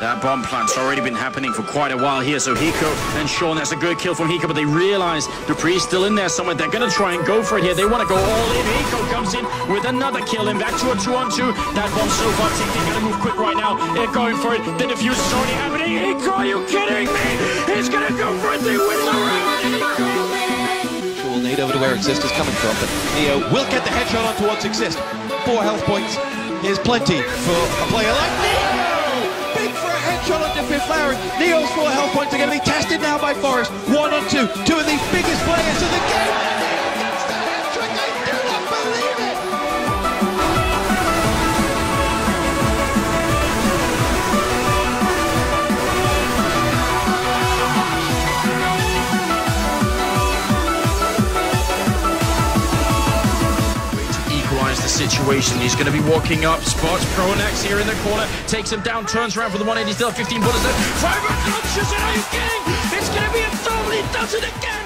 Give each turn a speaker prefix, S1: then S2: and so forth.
S1: That bomb plant's already been happening for quite a while here, so Hiko and Sean, that's a good kill from Hiko, but they realize dupree's still in there somewhere. They're going to try and go for it here. They want to go all in. Hiko comes in with another kill, and back to a 2-on-2. That bomb's so far ticked. They're going to move quick right now. They're going for it. The defuse is already happening. Hiko, are you kidding me? He's going to go for it. They win the round.
S2: We'll need over to where Exist is coming from, but Neo will get the headshot on towards Exist. 4 health points is plenty for a player like Neo! Big for a headshot on Defib Flowering. Neo's 4 health points are going to be tested now by Forest. 1 on 2. 2 of the biggest players of the game. Neo gets the hat-trick. I do not believe it!
S1: The situation. He's going to be walking up. Spots Pronax here in the corner. Takes him down. Turns around for the 180. Still 15 bullets left. 5 launches it. Are you kidding? It's going to be a totally does it again.